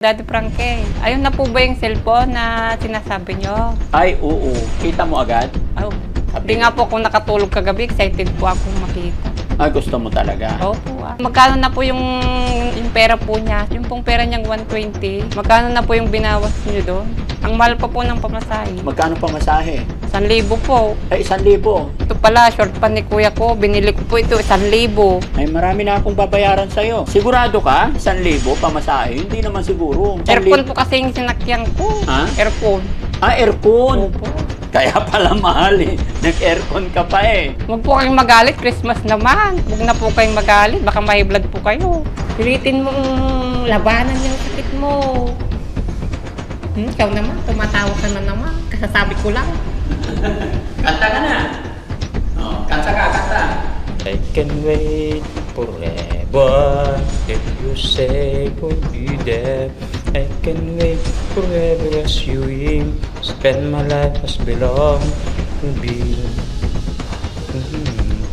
Daddy Frankie, ayun na po ba yung cellphone na sinasabi nyo? Ay, oo. Kita mo agad? Oh, hindi nga po ako nakatulog kagabi, excited po akong makita. Ay, gusto mo talaga? Opo. Magkano na po yung pera po niya? Yung pong pera niyang 120, magkano na po yung binawas niyo doon? Ang mahal pa po ng pamasahe. Magkano pa masahe? 1,000 po. Ay, 1,000. Ito pala, short pa ni kuya ko. Binili ko po ito, 1,000. Ay, marami na akong babayaran sa'yo. Sigurado ka? 1,000 pamasahe? Hindi naman siguro. 1,000. Aircon po kasi yung sinakyan ko. Ha? Aircon. Ah, aircon. Opo. Kaya pala mahal eh. Nag-aircon ka pa eh. Huwag po kayong magalit, Christmas naman. Huwag na po kayong magalit, baka may blood po kayo. Pilitin mong labanan yung sakit mo. Ikaw naman, tumatawa ka na naman. Kasasabi ko lang. Kanta ka na. Oh, kanta ka, kanta. I can wait forever if you say we'll be there. I can wait forever as you will spend my life as belong to be.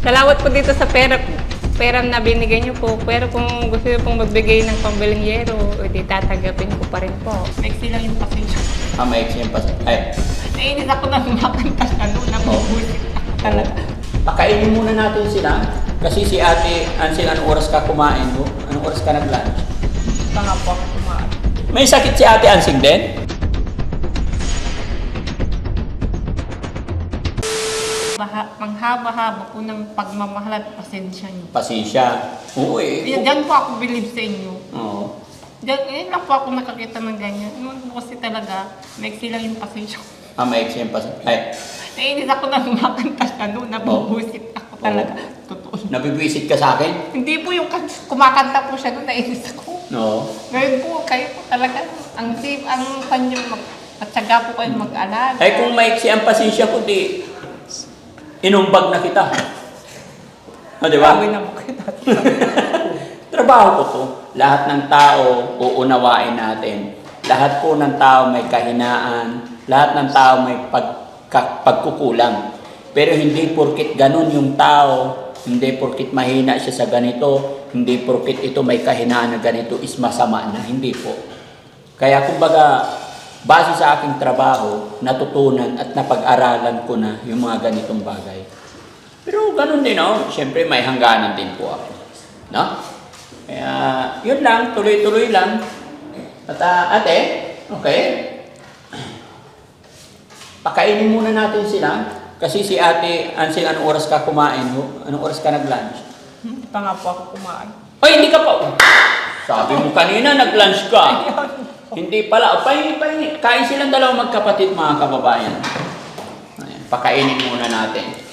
Salawat po dito sa pera na binigay niyo po. Pero kung gusto niyo pong magbigay ng pambiling yero, di tatanggapin ko pa rin po. Maiksi lang yung pasensya. Ah, maiksi yung ay. Nainis ako na kumakanta siya noon. Nabubusit ako talaga. Pakainin muna natin sila. Kasi si Ate Ansel, anong oras ka kumain mo? Anong oras ka nag-lunch? Baka po ako kumain. May sakit si Ate Ansel din? Manghaba-haba po ng pagmamahal at pasensya niyo. Pasensya. Oo eh. Diyan po ako believe sa inyo. Oo. Ngayon lang po ako nakakita ng ganyan. Noon po kasi talaga, maiksi lang yung pasensya. Ah, maiksi yung pasensya. Ay. Nainis ako na kumakanta siya noon. Nabubusit ako talaga. Totoo. Nabibwisit ka sa akin? Hindi po yung kumakanta po siya noon, nainis ako. Oo. Ngayon po, kayo po talaga, ang panyo, matyaga po kayo mag-alaga. Ay kung maiksi ang pasensya ko, di inumbag na kita. O, di ba? Sabi na mo kita. Trabaho ko to. Lahat ng tao, uunawain natin. Lahat po ng tao may kahinaan. Lahat ng tao may pagkukulang. Pero hindi porkit ganun yung tao, hindi porkit mahina siya sa ganito, hindi porkit ito may kahinaan na ganito is masama na. Hindi po. Kaya kumbaga, base sa aking trabaho, natutunan at napag-aralan ko na yung mga ganitong bagay. Pero ganun din, no? Siyempre may hangganan din po ako. No? Kaya, yun lang, tuloy-tuloy lang. At ate, okay? Pakainin muna natin sila. Kasi si Ate Ansel, anong oras ka kumain? Anong oras ka nag-lunch? Pa nga po ako kumain. Ay, hindi ka pa. Sabi mo kanina, nag-lunch ka. Hindi pala. Kain silang dalawang magkapatid, mga kababayan. Ayan, pakainin muna natin.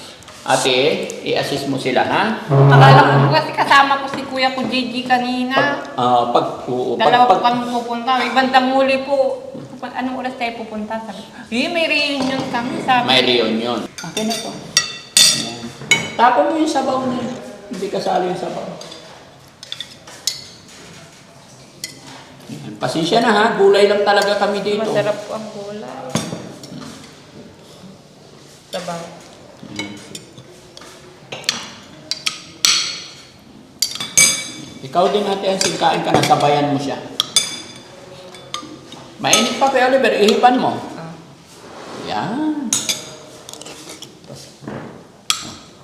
Ate, i-assist mo sila, ha? Akala ko kasi kasama ko si Kuya ko JG kanina. Dalawa po kami pupunta. May bandang huli po. Anong oras tayo pupunta? Sabi, may reunion kami. Sabi. May reunion. Okay na po. Ayan. Tapon mo yung sabaw na. Hindi kasali yung sabaw. Ayan. Pasensya na ha. Gulay lang talaga kami dito. Masarap po ang gulay. Sabaw. Ikaw din Ate Ansel, kain ka na, sabayan mo siya. Mainit pa, Kuya Oliver, ihipan mo. Yan.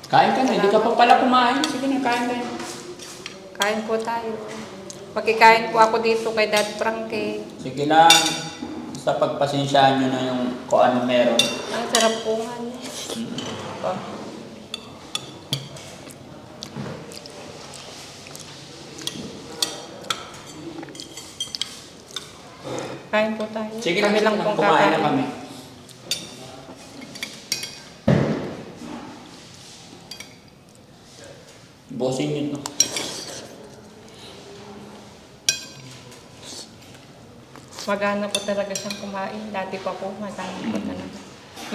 Kain ka na, hindi ka pa pala kumain. Sige na, kain tayo. Kain po tayo. Magkikain po ako dito kay Dad Frankie. Sige lang. Basta pagpasensyaan nyo na yung kung ano meron. Ang sarap po nga niya. Kain po tayo. Sige lang, Kami lang pong kumain kakain. na kami. Bossing yun, no? Magana po talaga siyang kumain. Dati pa po, magana po talaga.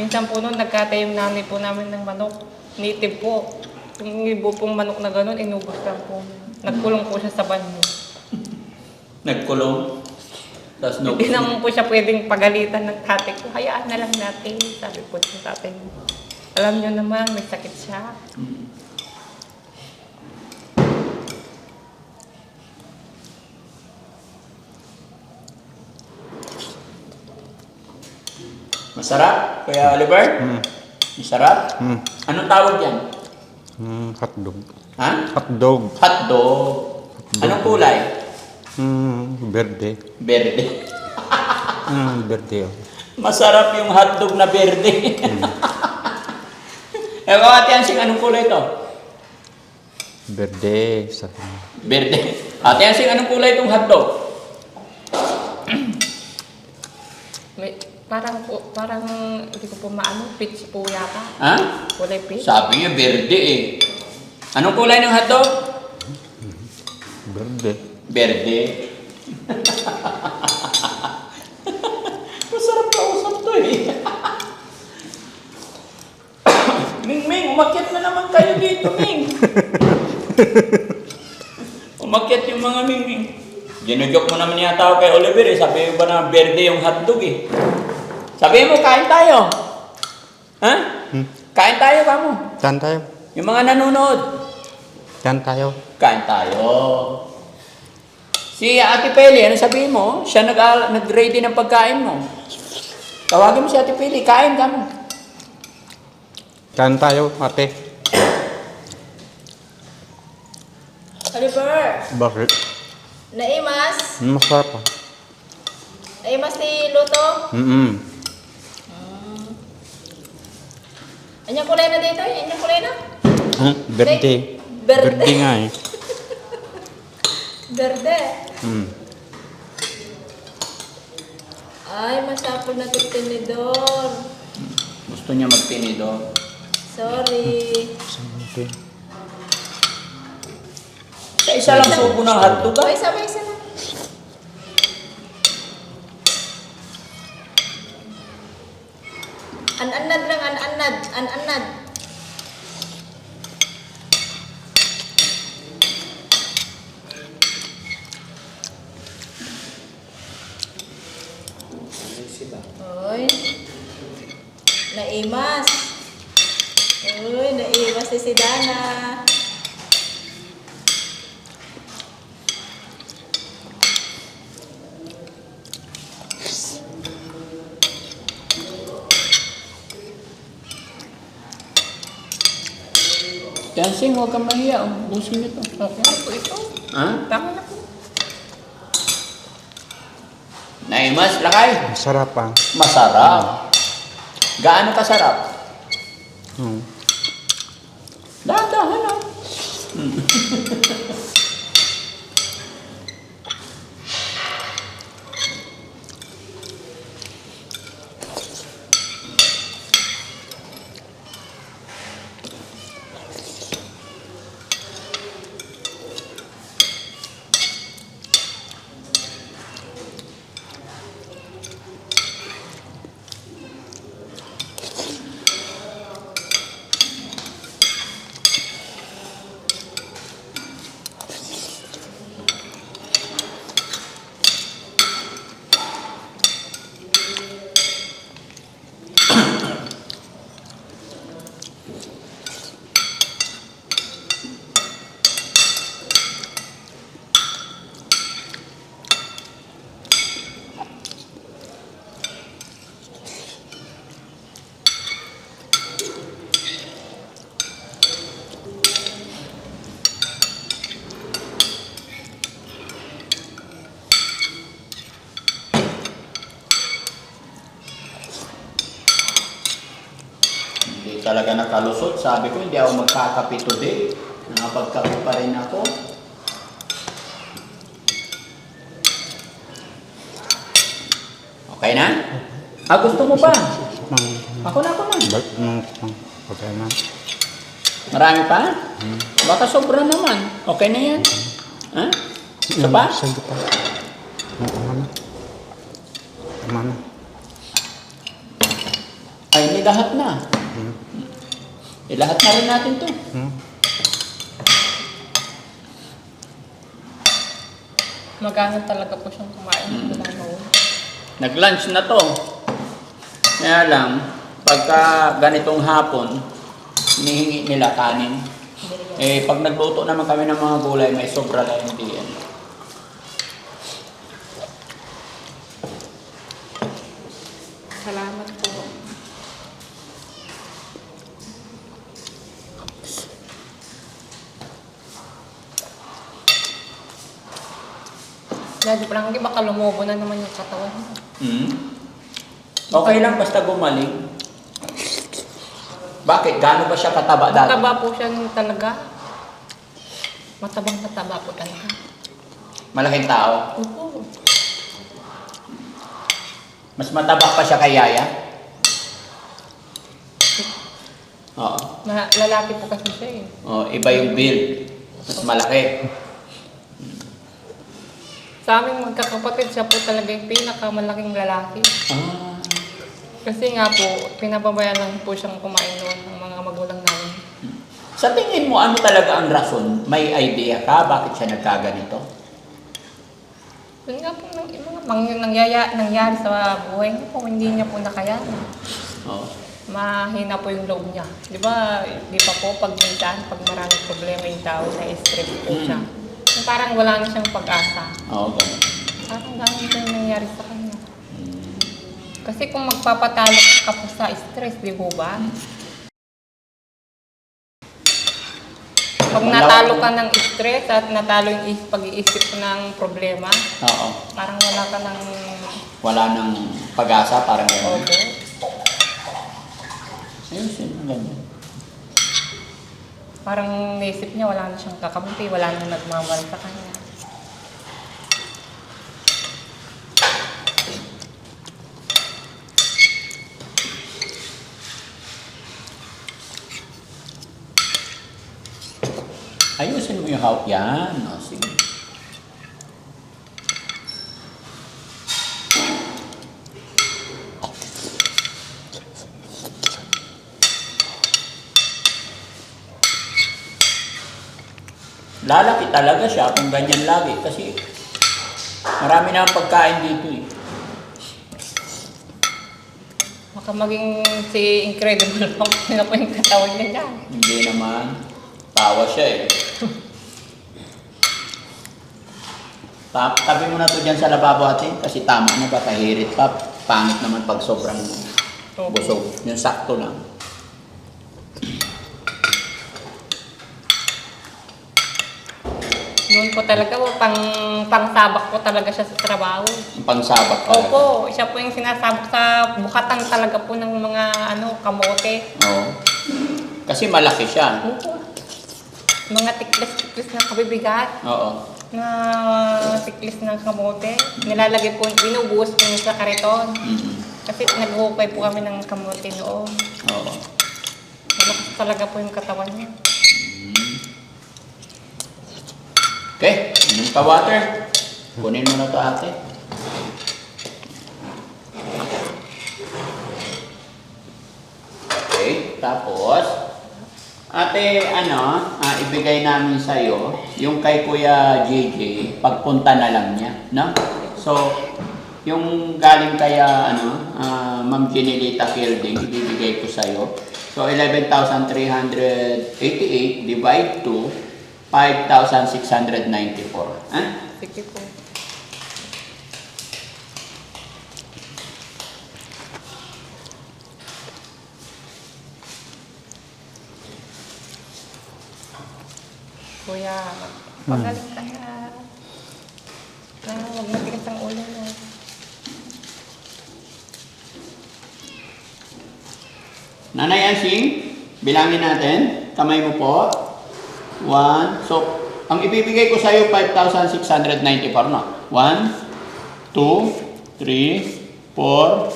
Minsan po noon, nagkatay yung nanay po namin ng manok. Native po. Yung ibo pong manok na gano'n, inubos lang po. Nagkulong po siya sa banyo. Nagkulong. Tapos no. Hindi naman po siya pwedeng pagalitan ng tatay ko. Hayaan na lang natin. Sabi po ng tatay mo. Alam niyo naman, may sakit siya. Masarap, Kuya Oliver? Masarap? Anong tawag yan? Hotdog. Ha? Hotdog. Hotdog. Anong kulay? Verde. Berde. Verde. Masarap yung hotdog na berde. Eh, Ate Ansing, anong kulay ito? Verde. Sa Berde. Ate Ansing, anong kulay itong hotdog? Parang hindi ko po maano, peach po yata. Ha? Kulay peach. Sabi niya berde eh. Anong kulay ng hotdog? Verde. Berde. Masarap ka usap to eh. Ming, umakyat na naman kayo dito, Ming. Umakyat yung mga Ming. Ginugyok mo naman yata ako kay Oliver eh. Sabi mo ba na berde yung hotdog eh. Sabi mo, kain tayo. Ha? Kain tayo, kamo. Kain tayo. Yung mga nanonood. Kain tayo. Kain tayo. Si Ate Peli, ano sabihin mo? Siya nag-ready ng pagkain mo. Tawagin mo si Ate Peli, kain ka mo. Kain tayo, ate. Oliver, Bakit? naimas? Masarap ah. Naimas ni Luto? Anyang kulay na dito? Anyang kulay na? Verde. Verde. Verde nga eh. Verde. Mm. Ay, masapol na tinidor. Gusto niya magtinidor. Sorry. Sabi. Sa isa lang subo ng hotdog ah. May isa na. An-anad lang, an-anad. Oy. Naimas. Uy, naimas si Dana. Dancing, huwag kang mahiya. Busin niyo to. Okay na po ito. Ha? Tama na po. Naimas, lakay. Masarap ah. Masarap. Gaano kasarap? Dahan-dahan ah. Hindi talaga nakalusot. Sabi ko, hindi ako magkakape today. Nakapagkape pa rin ako. Okay na? Ah, gusto mo pa? Ako na. Okay na. Marami pa? Baka sobra naman. Okay na yan. Ha? Isa pa? Sige pa. Tama na. Tama na. Ay, hindi lahat na. Lahat na rin natin to. Magana talaga po siyang kumain. Wala na po. Nag-lunch na to. Kaya lang, pagka ganitong hapon, hinihingi nila kanin. Eh, pag nagluto naman kami ng mga gulay, may sobra lang hindi yan. Salamat po. Daddy Frankie, baka lumobo na naman yung katawan mo. Hmm? Okay lang, basta gumaling. Bakit? Gaano ba siya kataba dati? Mataba po siya talaga. Matabang-mataba po talaga. Malaking tao. Opo. Mas mataba pa siya kay Yaya? Oo. Lalaki po kasi siya eh. Oh, iba yung build. Mas malaki. Sa aming magkakapatid, siya po talaga yung pinakamalaking lalaki. Ah. Kasi nga po, pinababayaan lang po siyang kumain noon ng mga magulang namin. Sa tingin mo, ano talaga ang rason? May idea ka? Bakit siya nagkaganito? Yun nga po, nangyari sa buhay niya po, hindi niya po nakayanan. Oo. Mahina po yung loob niya. Di ba po, pag minsan, pag maraming problema yung tao, na-stress po siya. Yung parang wala na siyang pag-asa. Oo, ganun. Parang ganun po yung nangyari sa kanya. Kasi kung magpapatalo ka po sa stress, di po ba? Pag natalo ka ng stress at natalo yung pag-iisip ng problema, Oo. parang wala ka ng Wala nang pag-asa, parang gano'n. obo. Ayun, sino ganyan? Parang naisip niya wala na siyang kakampi, wala na nagmamahal sa kanya. Ayusin mo yung hawak. Yan. O, sige. Lalaki talaga siya kung ganyan lagi kasi marami na ang pagkain dito eh. Baka maging si Incredible Hulk na po yung katawan niya dyan. Hindi naman. Tawa siya eh. Tabi mo na to dyan sa lababo atin kasi tama na ba kahirit pa. Pangit naman pag sobrang busog. Yung sakto lang. Noon po talaga, pangsabak po talaga siya sa trabaho. Yung pangsabak talaga. Opo, siya po yung sinasabak sa bukatan talaga po ng mga kamote. Oo. Kasi malaki siya. Opo. Mga tiklis-tiklis na kabibigat Oo. na tiklis ng kamote. Nilalagay po, binubuhos po niya sa kariton. Kasi nag-hukay po kami ng kamote noon. Oo. Malakas talaga po yung katawan niya. Okay, inom ka water. Kunin mo na to ate. Okay, tapos ate, ibigay namin sa'yo yung kay Kuya JJ, pagpunta na lang niya, no? So, yung galing kaya, Ma'am Ginelita Kilding, ibibigay ko sa'yo. So, 11,388 divide to 5,694. Ha? Sige po. Kuya, magaling ka na. Huwag matigas ang ulo mo. Nanay Ansing, bilangin natin. Kamay mo po. 1. So, ang ibibigay ko sa iyo 5,694 no. 1 2 3 4 5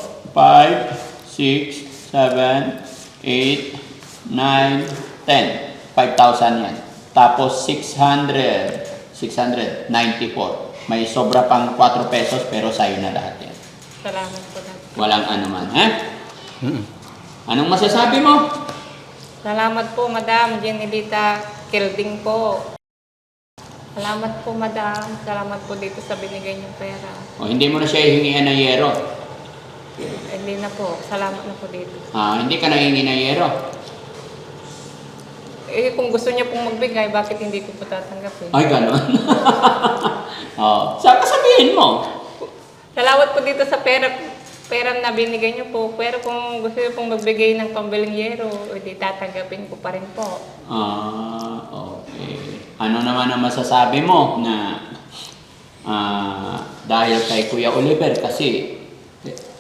6 7 8 9 10. 5,000 yan. Tapos 694. May sobra pang 4 pesos pero sa'yo na lahat yan. Salamat po na. Walang anuman, ha? Anong masasabi mo? Salamat po, Madam Jenilita Kilding po. Salamat po, Madam. Salamat po dito sa binigay niyong pera. O, hindi mo na siya hihingian ng yero. Hindi na po. Salamat na po dito. Hindi ka nahingi ng yero. Kung gusto niya pong magbigay, bakit hindi ko po tatanggapin? Ay, gano'n. Saan ka sabihin mo? Salamat po dito sa pera. pera na binigay niyo po. Pero kung gusto niyo pong magbigay ng pambiling yero, edi tatanggapin ko pa rin po. Okay. Ano naman ang masasabi mo na dahil kay Kuya Oliver kasi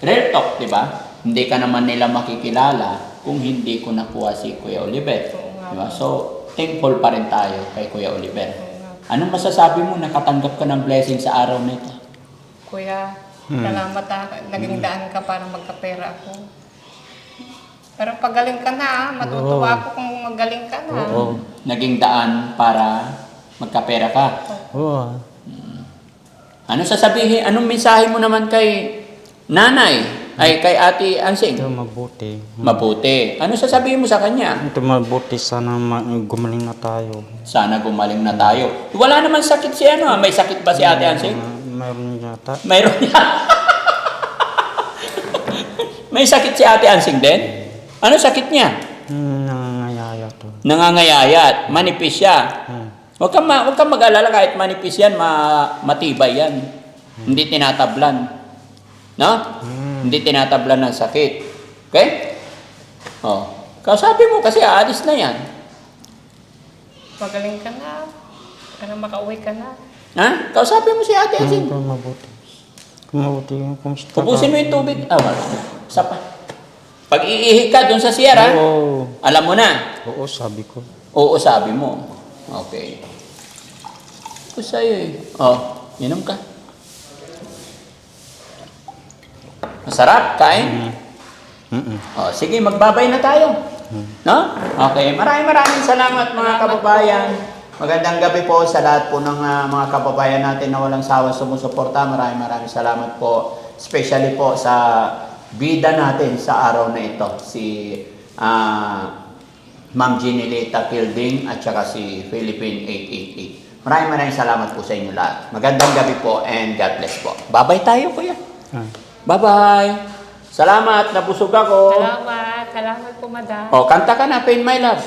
real talk, di ba? Hindi ka naman nila makikilala kung hindi ko nakuha si Kuya Oliver. Oo nga. Di ba? So, thankful pa rin tayo kay Kuya Oliver. Oo nga. Anong masasabi mo nakatanggap ka ng blessing sa araw na ito? Kuya, salamat naging daan ka para magkapera ako. Pero pagaling ka na, matutuwa ako kung magaling ka na. Oo. Naging daan para magkapera ka. Oo. Ano sasabihin, anong mensahe mo naman kay nanay, ay kay Ate Ansing? Ito mabuti. Mabuti. Ano sasabihin mo sa kanya? Ito mabuti. Sana gumaling na tayo. Sana gumaling na tayo. Wala naman sakit si ano, may sakit ba si Ate Ansing? Mayroon yata. Mayroon niya. May sakit si Ate Ansing din? Ano sakit niya? Nangangayaya to. Nangangayayat, manipis siya. Huwag kang mag-alala kahit manipis yan, matibay yan. Hindi tinatablan. No? Hindi tinatablan ng sakit. Okay? Oh. Kasabi mo kasi aalis na yan. Magaling ka na, para makauwi ka na. Ha? Kausapin mo si Ate Ansing. Ito mabuti. Mabuti yung kumusta ka? Pupusin mo yung tubig. Wala. Isa pa. Pag iihi ka dun sa siyara, Oo. alam mo na. Oo, sabi ko. Oo, sabi mo. Okay. Ito sa'yo eh. Oh, inom ka. Masarap, kain. Oh, sige, magbabay na tayo. No? Okay, maraming salamat mga kababayan. Magandang gabi po sa lahat po ng mga kababayan natin na walang sawa sumusuporta. Maraming salamat po. Especially po sa bida natin sa araw na ito. Si Ma'am Ginilita Kilding at saka si Philippine 888. Maraming salamat po sa inyo lahat. Magandang gabi po and God bless po. Bye-bye tayo kuya. Bye-bye. Salamat, nabusog ako. Salamat po, madam. O, kanta ka na, Pain My Love.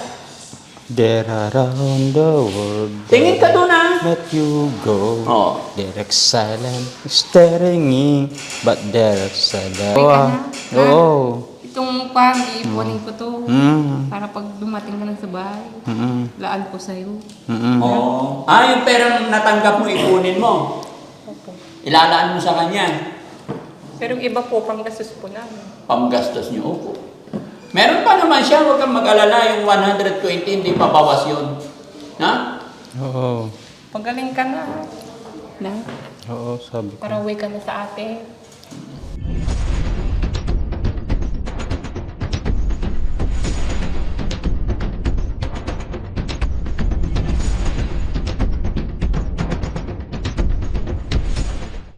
There around the world. Tingin ka doon Let you go. Oh. They're silent, staring in, but they're silent. Uwi ka na? Oo. Itong pan, iipunin ko to. Mm. Para pag dumating ka na sa bahay, laan ko sa'yo. Oo. Yung perang natanggap mo, ipunin mo. Opo. Ilalaan mo sa kanya. Pero yung iba po, panggastos po namin. Pamgastos niyo, opo. Meron pa naman siya, huwag kang mag-alala, yung 120, hindi pa bawas yun. Ha? Oo. Pagaling ka na. Na? Oo, sabi ko. Para uwi ka na sa ate.